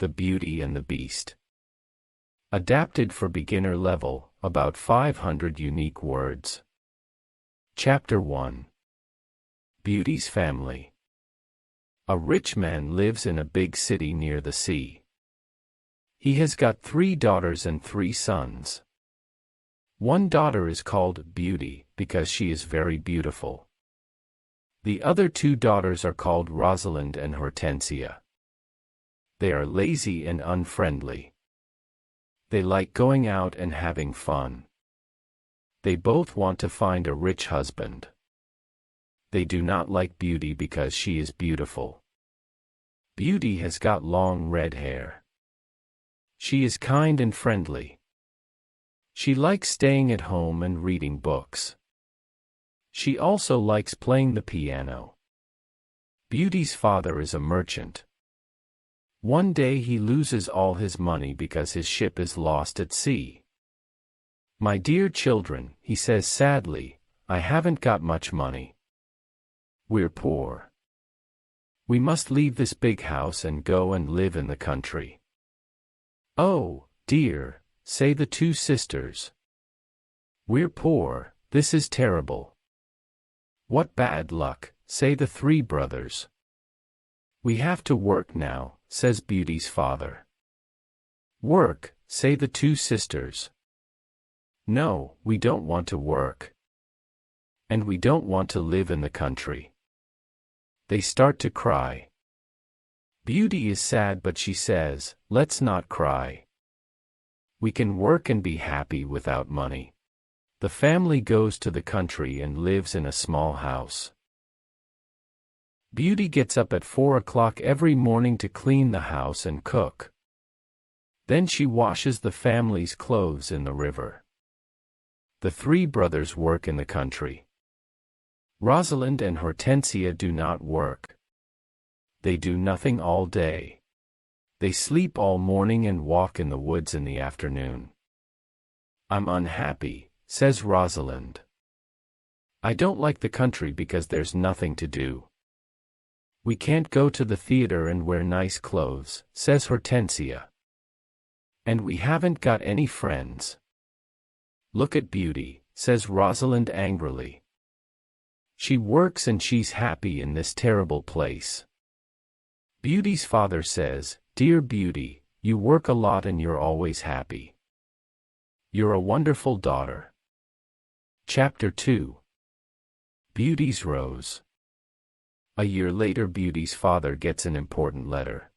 The Beauty and the Beast. Adapted for beginner level, about 500 unique words. Chapter 1. Beauty's Family. A rich man lives in a big city near the sea. He has got 3 daughters and 3 sons. One daughter is called Beauty because she is very beautiful. The other 2 daughters are called Rosalind and Hortensia. They are lazy and unfriendly. They like going out and having fun. They both want to find a rich husband. They do not like Beauty because she is beautiful. Beauty has got long red hair. She is kind and friendly. She likes staying at home and reading books. She also likes playing the piano. Beauty's father is a merchant. One day he loses all his money because his ship is lost at sea. "My dear children," he says sadly, "I haven't got much money. We're poor. We must leave this big house and go and live in the country." "Oh, dear," say the 2 sisters. "We're poor, this is terrible." "What bad luck," say the 3 brothers. "We have to work now," says Beauty's father. "Work," say the 2 sisters. "No, we don't want to work. And we don't want to live in the country." They start to cry. Beauty is sad, but she says, "Let's not cry. We can work and be happy without money." The family goes to the country and lives in a small house. Beauty gets up at 4 o'clock every morning to clean the house and cook. Then she washes the family's clothes in the river. The 3 brothers work in the country. Rosalind and Hortensia do not work. They do nothing all day. They sleep all morning and walk in the woods in the afternoon. "I'm unhappy," says Rosalind. "I don't like the country because there's nothing to do." "We can't go to the theater and wear nice clothes," says Hortensia. "And we haven't got any friends." "Look at Beauty," says Rosalind angrily. "She works and she's happy in this terrible place." Beauty's father says, "Dear Beauty, you work a lot and you're always happy. You're a wonderful daughter." Chapter 2. Beauty's Rose. A year later, Beauty's father gets an important letter.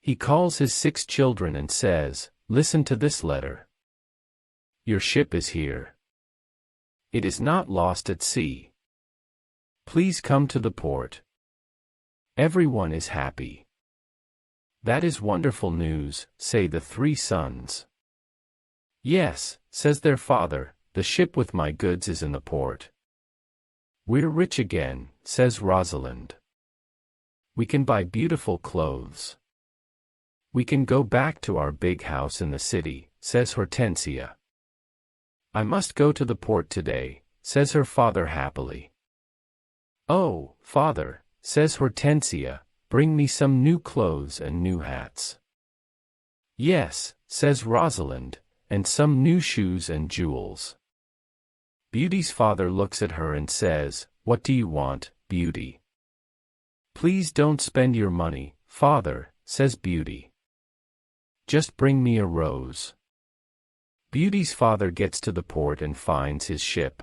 He calls his 6 children and says, "Listen to this letter. Your ship is here. It is not lost at sea. Please come to the port. Everyone is happy." "That is wonderful news," say the 3 sons. "Yes," says their father, "the ship with my goods is in the port." "We're rich again," says Rosalind. "We can buy beautiful clothes. We can go back to our big house in the city," says Hortensia. "I must go to the port today," says her father happily. "Oh, father," says Hortensia, "bring me some new clothes and new hats." "Yes," says Rosalind, "and some new shoes and jewels." Beauty's father looks at her and says, "What do you want, Beauty?" "Please don't spend your money, father," says Beauty. "Just bring me a rose." Beauty's father gets to the port and finds his ship.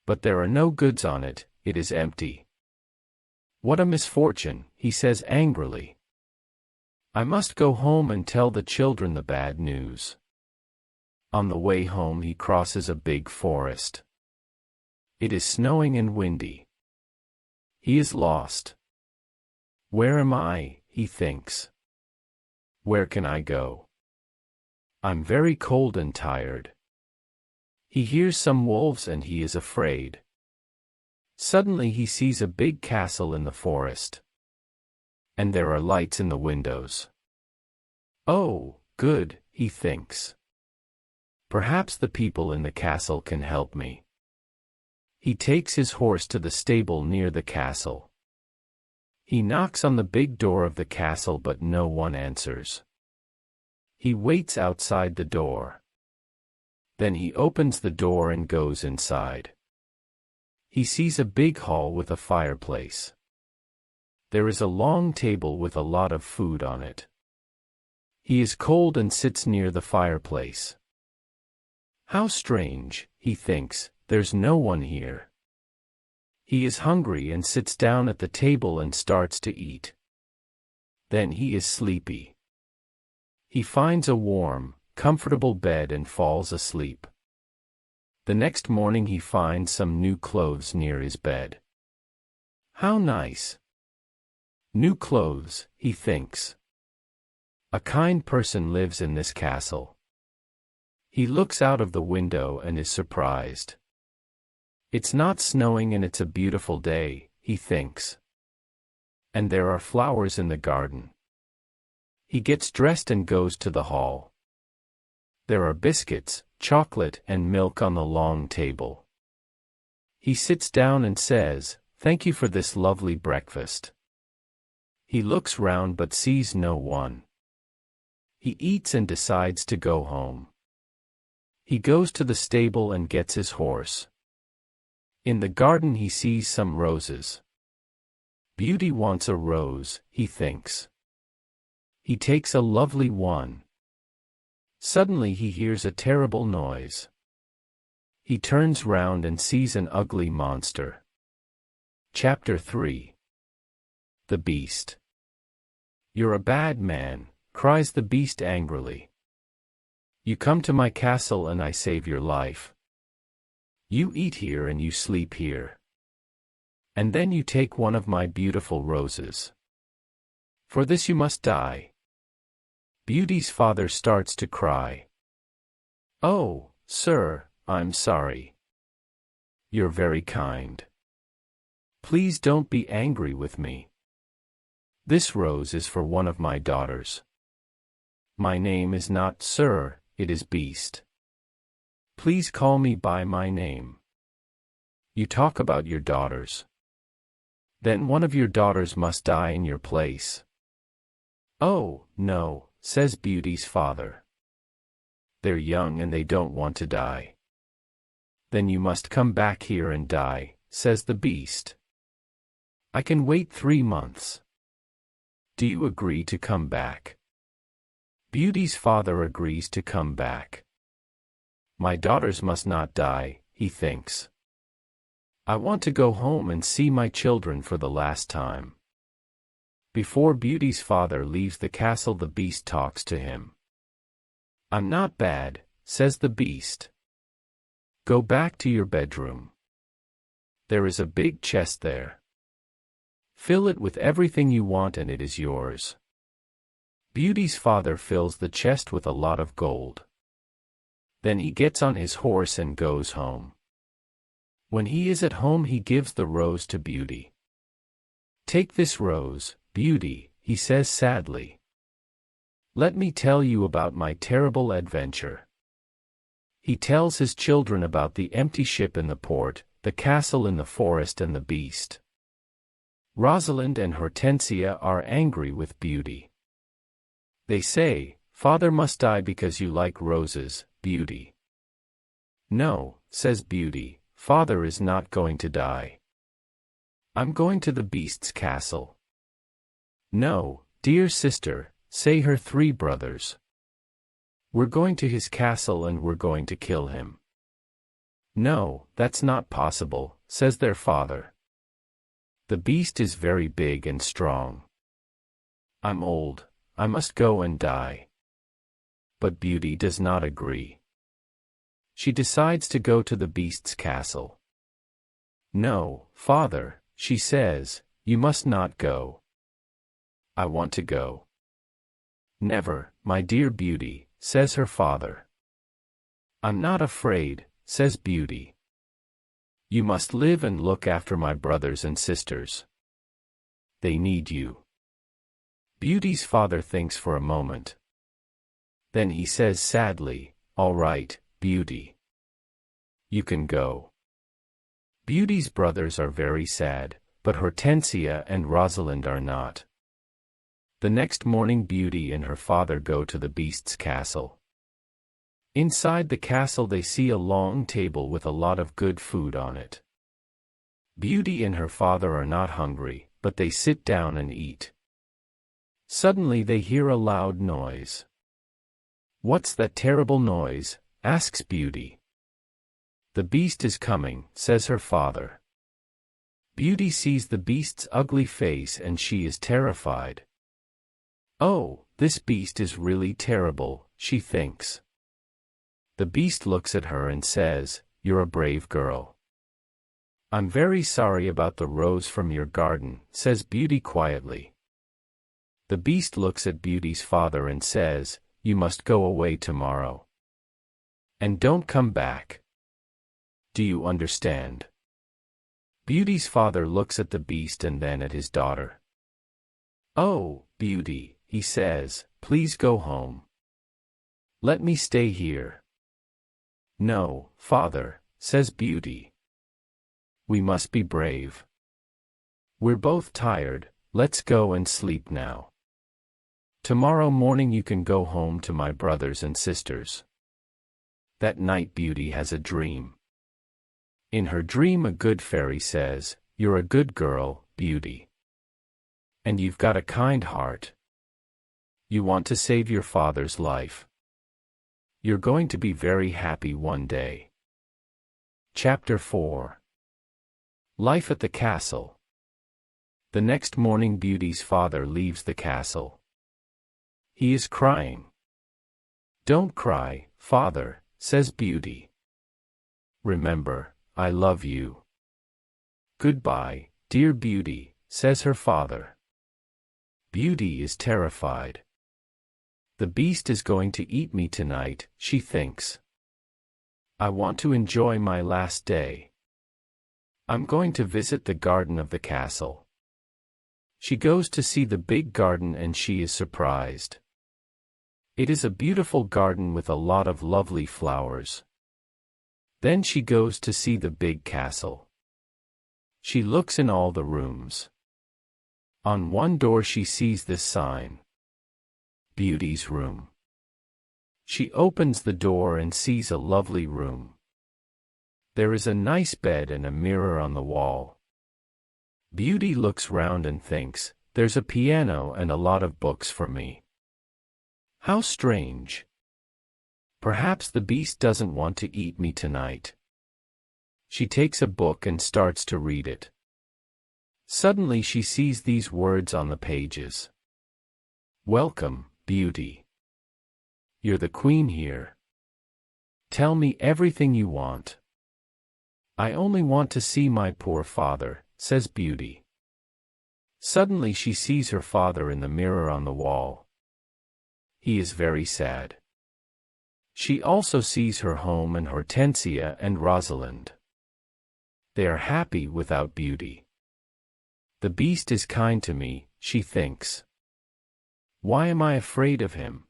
But there are no goods on it, it is empty. "What a misfortune," he says angrily. "I must go home and tell the children the bad news." On the way home he crosses a big forest. It is snowing and windy. He is lost. "Where am I?" he thinks. "Where can I go? I'm very cold and tired." He hears some wolves and he is afraid. Suddenly he sees a big castle in the forest. And there are lights in the windows. "Oh, good," he thinks. "Perhaps the people in the castle can help me." He takes his horse to the stable near the castle. He knocks on the big door of the castle but no one answers. He waits outside the door. Then he opens the door and goes inside. He sees a big hall with a fireplace. There is a long table with a lot of food on it. He is cold and sits near the fireplace. How strange, he thinks, there's no one here. He is hungry and sits down at the table and starts to eat. Then he is sleepy. He finds a warm, comfortable bed and falls asleep. The next morning he finds some new clothes near his bed. How nice. New clothes, he thinks. A kind person lives in this castle. He looks out of the window and is surprised. It's not snowing and it's a beautiful day, he thinks. And there are flowers in the garden. He gets dressed and goes to the hall. There are biscuits, chocolate, and milk on the long table. He sits down and says, "Thank you for this lovely breakfast." He looks round but sees no one. He eats and decides to go home. He goes to the stable and gets his horse. In the garden he sees some roses. Beauty wants a rose, he thinks. He takes a lovely one. Suddenly he hears a terrible noise. He turns round and sees an ugly monster. Chapter 3. The Beast. "You're a bad man," cries the beast angrily. "You come to my castle and I save your life. You eat here and you sleep here. And then you take one of my beautiful roses. For this you must die." Beauty's father starts to cry. "Oh, sir, I'm sorry. You're very kind. Please don't be angry with me. This rose is for one of my daughters. My name is not Sir, it is Beast. Please call me by my name. You talk about your daughters. Then one of your daughters must die in your place." "Oh, no," says Beauty's father. "They're young and they don't want to die." "Then you must come back here and die," says the Beast. "I can wait 3 months. Do you agree to come back?" Beauty's father agrees to come back. My daughters must not die, he thinks. I want to go home and see my children for the last time. Before Beauty's father leaves the castle, the Beast talks to him. I'm not bad, says the Beast. Go back to your bedroom. There is a big chest there. Fill it with everything you want and it is yours. Beauty's father fills the chest with a lot of gold. Then he gets on his horse and goes home. When he is at home, he gives the rose to Beauty. Take this rose, Beauty, he says sadly. Let me tell you about my terrible adventure. He tells his children about the empty ship in the port, the castle in the forest and the beast. Rosalind and Hortensia are angry with Beauty. They say, Father must die because you like roses, Beauty. No, says Beauty, Father is not going to die. I'm going to the beast's castle. No, dear sister, say her 3 brothers. We're going to his castle and we're going to kill him. No, that's not possible, says their father. The beast is very big and strong. I'm old, I must go and die. But Beauty does not agree. She decides to go to the beast's castle. No, Father, she says, you must not go. I want to go. Never, my dear Beauty, says her father. I'm not afraid, says Beauty. You must live and look after my brothers and sisters. They need you. Beauty's father thinks for a moment. Then he says sadly, all right, Beauty. You can go. Beauty's brothers are very sad, but Hortensia and Rosalind are not. The next morning Beauty and her father go to the Beast's castle. Inside the castle they see a long table with a lot of good food on it. Beauty and her father are not hungry, but they sit down and eat. Suddenly they hear a loud noise. "What's that terrible noise?" asks Beauty. "The Beast is coming," says her father. Beauty sees the Beast's ugly face and she is terrified. "Oh, this Beast is really terrible," she thinks. The Beast looks at her and says, "You're a brave girl." "I'm very sorry about the rose from your garden," says Beauty quietly. The Beast looks at Beauty's father and says, "You must go away tomorrow. And don't come back. Do you understand?" Beauty's father looks at the Beast and then at his daughter. "Oh, Beauty," he says, "please go home. Let me stay here." "No, father," says Beauty. "We must be brave. We're both tired, let's go and sleep now. Tomorrow morning you can go home to my brothers and sisters." That night Beauty has a dream. In her dream a good fairy says, "You're a good girl, Beauty. And you've got a kind heart. You want to save your father's life. You're going to be very happy one day." Chapter 4. Life at the Castle. The next morning Beauty's father leaves the castle. He is crying. "Don't cry, father," says Beauty. "Remember, I love you." "Goodbye, dear Beauty," says her father. Beauty is terrified. "The Beast is going to eat me tonight," she thinks. "I want to enjoy my last day. I'm going to visit the garden of the castle." She goes to see the big garden and she is surprised. It is a beautiful garden with a lot of lovely flowers. Then she goes to see the big castle. She looks in all the rooms. On one door she sees this sign: Beauty's room. She opens the door and sees a lovely room. There is a nice bed and a mirror on the wall. Beauty looks round and thinks, "There's a piano and a lot of books for me. How strange. Perhaps the Beast doesn't want to eat me tonight." She takes a book and starts to read it. Suddenly she sees these words on the pages. "Welcome, Beauty. You're the queen here. Tell me everything you want." "I only want to see my poor father," says Beauty. Suddenly she sees her father in the mirror on the wall. He is very sad. She also sees her home and Hortensia and Rosalind. They are happy without Beauty. The Beast is kind to me, she thinks. Why am I afraid of him?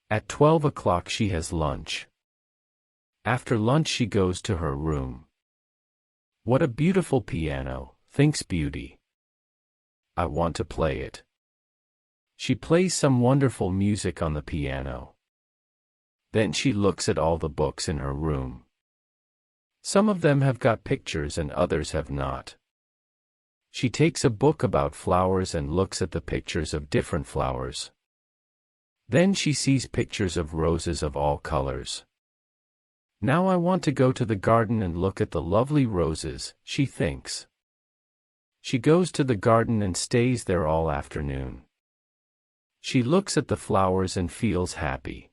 At 12 o'clock she has lunch. After lunch she goes to her room. What a beautiful piano, thinks Beauty. I want to play it. She plays some wonderful music on the piano. Then she looks at all the books in her room. Some of them have got pictures and others have not. She takes a book about flowers and looks at the pictures of different flowers. Then she sees pictures of roses of all colors. Now I want to go to the garden and look at the lovely roses, she thinks. She goes to the garden and stays there all afternoon. She looks at the flowers and feels happy.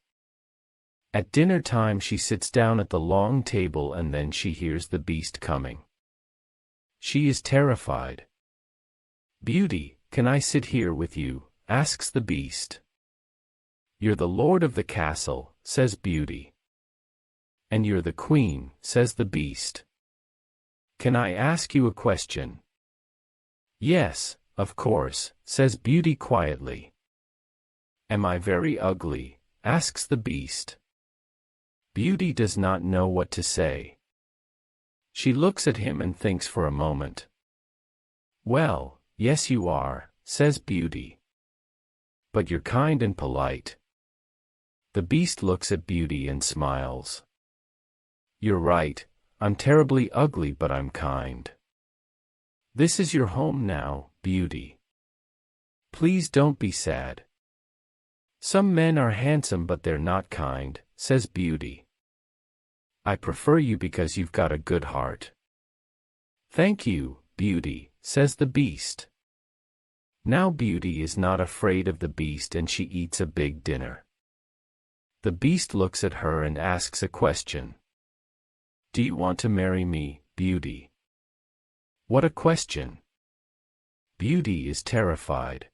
At dinner time she sits down at the long table and then she hears the Beast coming. She is terrified. "Beauty, can I sit here with you?" asks the Beast. "You're the lord of the castle," says Beauty. "And you're the queen," says the Beast. "Can I ask you a question?" "Yes, of course," says Beauty quietly. "Am I very ugly?" asks the Beast. Beauty does not know what to say. She looks at him and thinks for a moment. Well, yes you are, says Beauty. But you're kind and polite. The Beast looks at Beauty and smiles. You're right, I'm terribly ugly but I'm kind. This is your home now, Beauty. Please don't be sad. Some men are handsome but they're not kind, says Beauty. I prefer you because you've got a good heart. Thank you, Beauty, says the Beast. Now Beauty is not afraid of the Beast and she eats a big dinner. The Beast looks at her and asks a question. Do you want to marry me, Beauty? What a question. Beauty is terrified.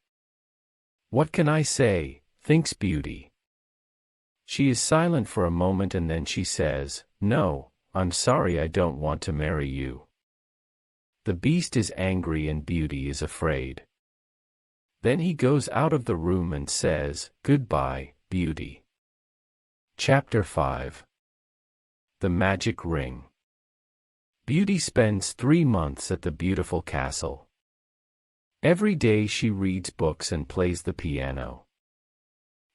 What can I say, thinks Beauty. She is silent for a moment and then she says, No, I'm sorry, I don't want to marry you. The Beast is angry and Beauty is afraid. Then he goes out of the room and says, Goodbye, Beauty. Chapter 5. The Magic Ring. Beauty spends 3 months at the beautiful castle. Every day she reads books and plays the piano.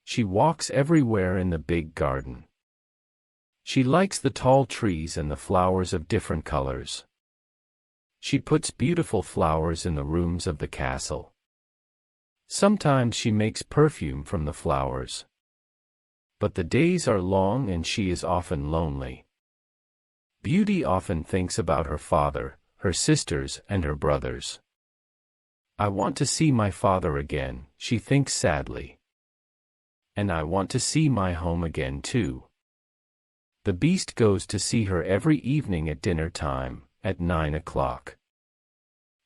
She walks everywhere in the big garden. She likes the tall trees and the flowers of different colors. She puts beautiful flowers in the rooms of the castle. Sometimes she makes perfume from the flowers. But the days are long and she is often lonely. Beauty often thinks about her father, her sisters, and her brothers. I want to see my father again, she thinks sadly. And I want to see my home again too. The Beast goes to see her every evening at dinner time, at 9 o'clock.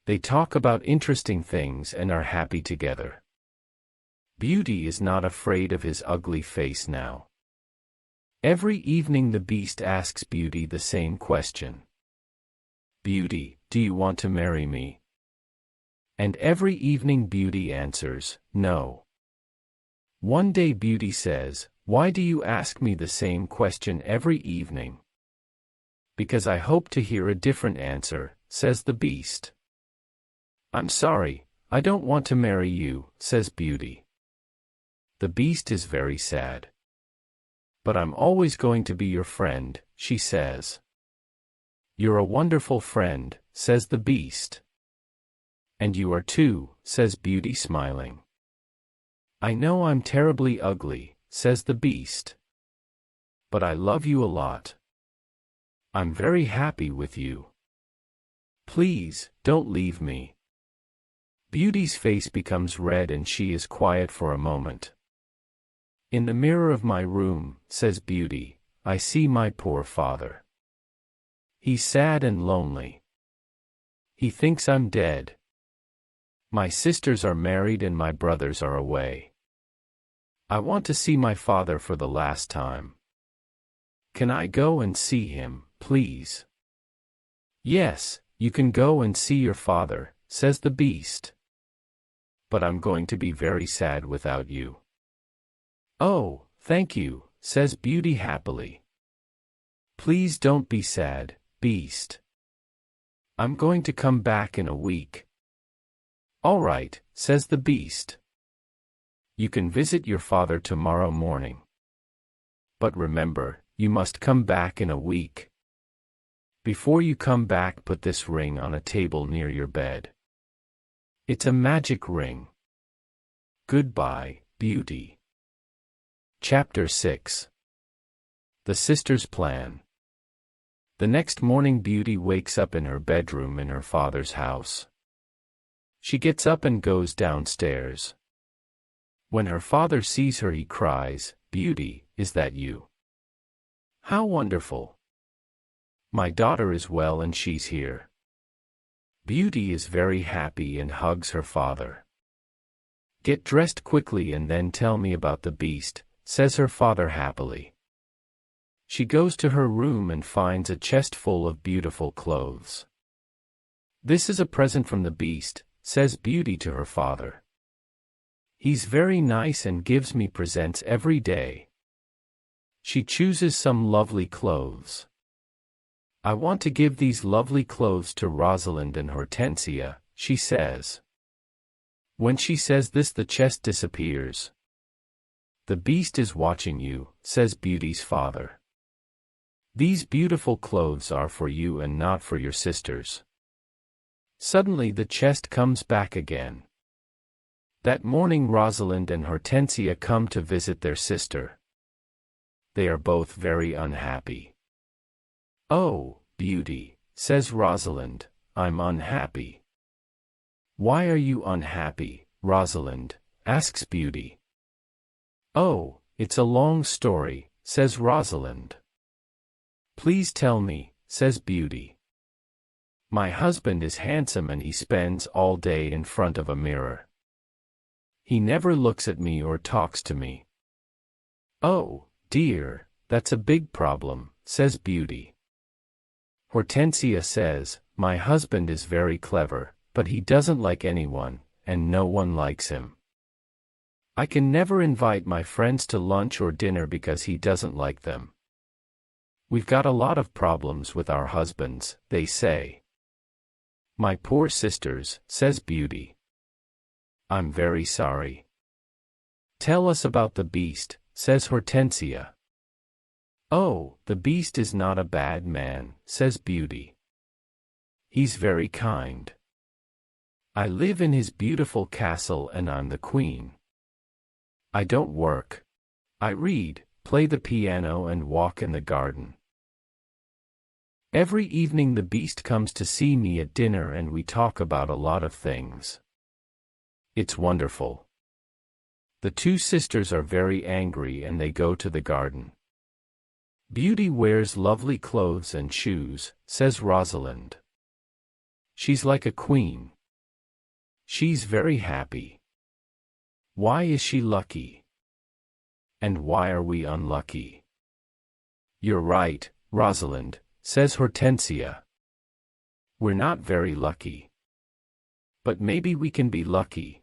They talk about interesting things and are happy together. Beauty is not afraid of his ugly face now. Every evening the Beast asks Beauty the same question. Beauty, do you want to marry me? And every evening Beauty answers, no. One day Beauty says, Why do you ask me the same question every evening? Because I hope to hear a different answer, says the Beast. I'm sorry, I don't want to marry you, says Beauty. The Beast is very sad. But I'm always going to be your friend, she says. You're a wonderful friend, says the Beast. And you are too, says Beauty smiling. I know I'm terribly ugly, says the Beast. But I love you a lot. I'm very happy with you. Please, don't leave me. Beauty's face becomes red and she is quiet for a moment. In the mirror of my room, says Beauty, I see my poor father. He's sad and lonely. He thinks I'm dead. My sisters are married and my brothers are away. I want to see my father for the last time. Can I go and see him, please? Yes, you can go and see your father, says the Beast. But I'm going to be very sad without you. Oh, thank you, says Beauty happily. Please don't be sad, Beast. I'm going to come back in a week. All right, says the Beast. You can visit your father tomorrow morning. But remember, you must come back in a week. Before you come back, put this ring on a table near your bed. It's a magic ring. Goodbye, Beauty. Chapter 6. The Sisters' Plan. The next morning Beauty wakes up in her bedroom in her father's house. She gets up and goes downstairs. When her father sees her he cries, Beauty, is that you? How wonderful! My daughter is well and she's here. Beauty is very happy and hugs her father. Get dressed quickly and then tell me about the Beast, says her father happily. She goes to her room and finds a chest full of beautiful clothes. This is a present from the Beast, says Beauty to her father. He's very nice and gives me presents every day. She chooses some lovely clothes. I want to give these lovely clothes to Rosalind and Hortensia, she says. When she says this, the chest disappears. The beast is watching you, says Beauty's father. These beautiful clothes are for you and not for your sisters. Suddenly the chest comes back again. That morning Rosalind and Hortensia come to visit their sister. They are both very unhappy. "Oh, Beauty," says Rosalind, "I'm unhappy." "Why are you unhappy, Rosalind?" asks Beauty. "Oh, it's a long story," says Rosalind. "Please tell me," says Beauty. "My husband is handsome and he spends all day in front of a mirror. He never looks at me or talks to me." "Oh, dear, that's a big problem," says Beauty. Hortensia says, "My husband is very clever, but he doesn't like anyone, and no one likes him. I can never invite my friends to lunch or dinner because he doesn't like them. We've got a lot of problems with our husbands," they say. "My poor sisters," says Beauty. "I'm very sorry." "Tell us about the beast," says Hortensia. "Oh, the beast is not a bad man," says Beauty. "He's very kind. I live in his beautiful castle and I'm the queen. I don't work. I read, play the piano and walk in the garden. Every evening the beast comes to see me at dinner and we talk about a lot of things. It's wonderful." The two sisters are very angry and they go to the garden. "Beauty wears lovely clothes and shoes," says Rosalind. "She's like a queen. She's very happy. Why is she lucky? And why are we unlucky?" "You're right, Rosalind," says Hortensia. "We're not very lucky. But maybe we can be lucky.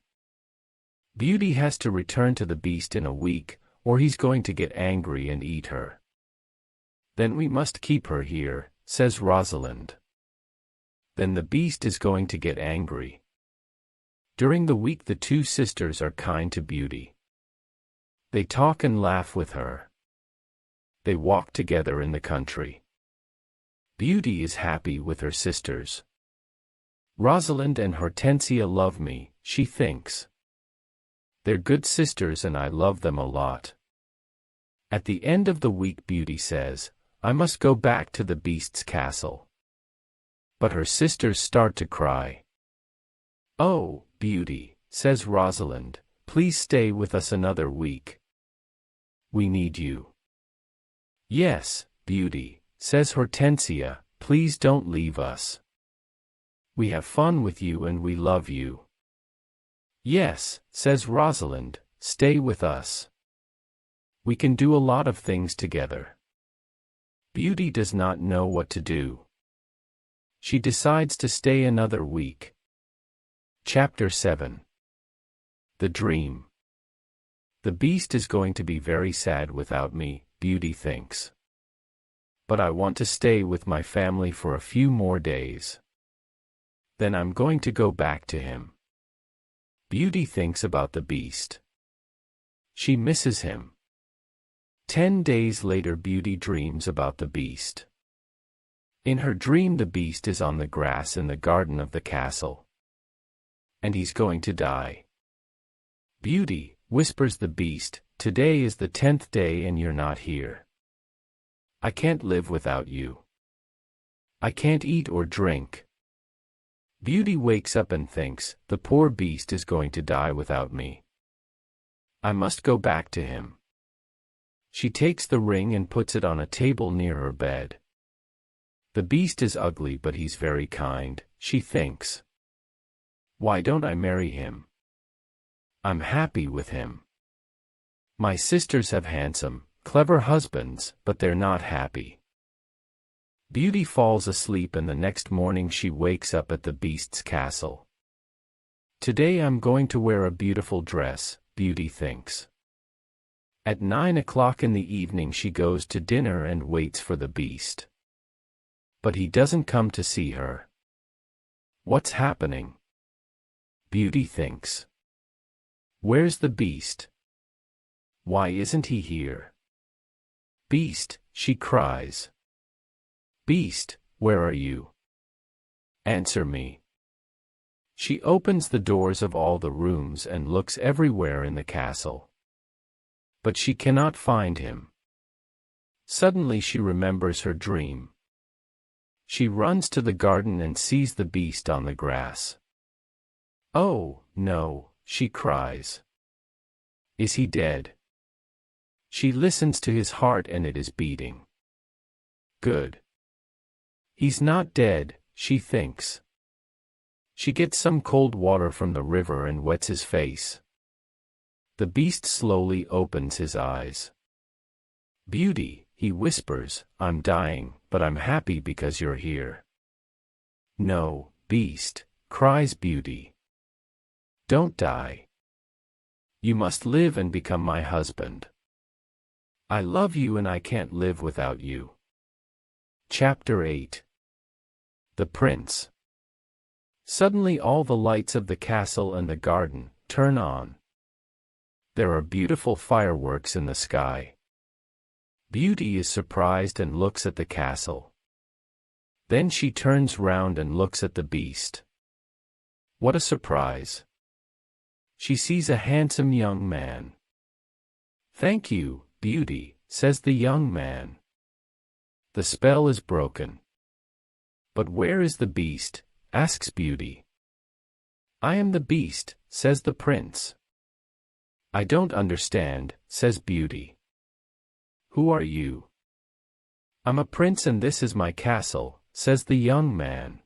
Beauty has to return to the beast in a week, or he's going to get angry and eat her. Then we must keep her here," says Rosalind. "Then the beast is going to get angry." During the week the two sisters are kind to Beauty. They talk and laugh with her. They walk together in the country. Beauty is happy with her sisters. "Rosalind and Hortensia love me," she thinks. "They're good sisters and I love them a lot." At the end of the week Beauty says, "I must go back to the beast's castle." But her sisters start to cry. "Oh, Beauty," says Rosalind, "please stay with us another week. We need you." "Yes, Beauty," says Hortensia, "please don't leave us. We have fun with you and we love you." "Yes," says Rosalind, "stay with us. We can do a lot of things together." Beauty does not know what to do. She decides to stay another week. Chapter 7. The Dream. "The beast is going to be very sad without me," Beauty thinks. "But I want to stay with my family for a few more days. Then I'm going to go back to him." Beauty thinks about the beast. She misses him. 10 days later Beauty dreams about the beast. In her dream the beast is on the grass in the garden of the castle. And he's going to die. "Beauty," whispers the beast, "today is the 10th day and you're not here. I can't live without you. I can't eat or drink." Beauty wakes up and thinks, "The poor beast is going to die without me. I must go back to him." She takes the ring and puts it on a table near her bed. The beast is ugly but he's very kind, she thinks. Why don't I marry him? I'm happy with him. My sisters have handsome, clever husbands, but they're not happy. Beauty falls asleep and the next morning she wakes up at the beast's castle. Today I'm going to wear a beautiful dress, Beauty thinks. At 9 o'clock in the evening she goes to dinner and waits for the beast. But he doesn't come to see her. What's happening? Beauty thinks. Where's the beast? Why isn't he here? Beast, she cries. Beast, where are you? Answer me. She opens the doors of all the rooms and looks everywhere in the castle. But she cannot find him. Suddenly she remembers her dream. She runs to the garden and sees the beast on the grass. Oh, no, she cries. Is he dead? She listens to his heart and it is beating. Good. He's not dead, she thinks. She gets some cold water from the river and wets his face. The beast slowly opens his eyes. Beauty, he whispers, I'm dying, but I'm happy because you're here. No, beast, cries Beauty. Don't die. You must live and become my husband. I love you and I can't live without you. Chapter 8. The Prince. Suddenly all the lights of the castle and the garden turn on. There are beautiful fireworks in the sky. Beauty is surprised and looks at the castle. Then she turns round and looks at the beast. What a surprise! She sees a handsome young man. Thank you, Beauty, says the young man. The spell is broken. But where is the beast? Asks Beauty. I am the beast, says the prince. I don't understand, says Beauty. Who are you? I'm a prince and this is my castle, says the young man.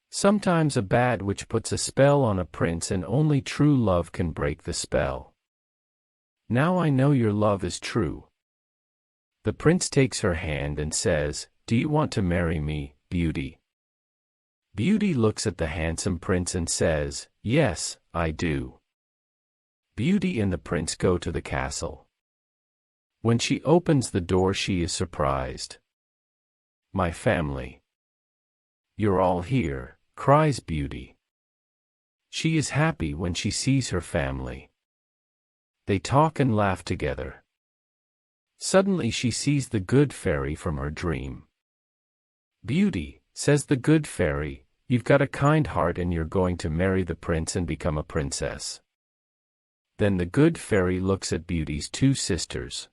Sometimes a bad witch puts a spell on a prince and only true love can break the spell. Now I know your love is true. The prince takes her hand and says, Do you want to marry me, Beauty? Beauty looks at the handsome prince and says, Yes, I do. Beauty and the prince go to the castle. When she opens the door she is surprised. My family. You're all here, cries Beauty. She is happy when she sees her family. They talk and laugh together. Suddenly she sees the good fairy from her dream. Beauty, says the good fairy, you've got a kind heart and you're going to marry the prince and become a princess. Then the good fairy looks at Beauty's two sisters.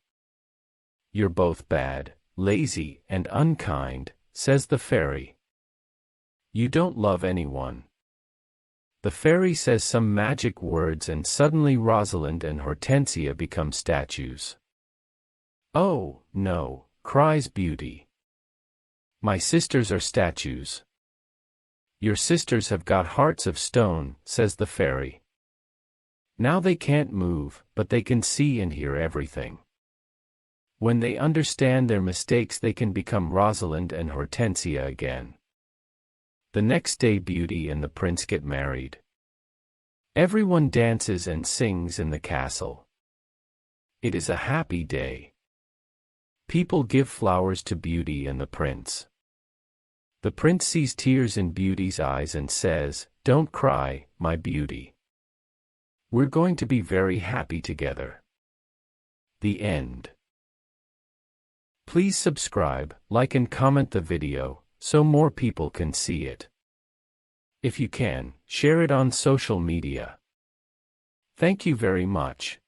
You're both bad, lazy, and unkind, says the fairy. You don't love anyone. The fairy says some magic words and suddenly Rosalind and Hortensia become statues. Oh, no, cries Beauty. My sisters are statues. Your sisters have got hearts of stone, says the fairy. Now they can't move, but they can see and hear everything. When they understand their mistakes they can become Rosalind and Hortensia again. The next day Beauty and the prince get married. Everyone dances and sings in the castle. It is a happy day. People give flowers to Beauty and the prince. The prince sees tears in Beauty's eyes and says, Don't cry, my beauty. We're going to be very happy together. The end. Please subscribe, like and comment the video, so more people can see it. If you can, share it on social media. Thank you very much.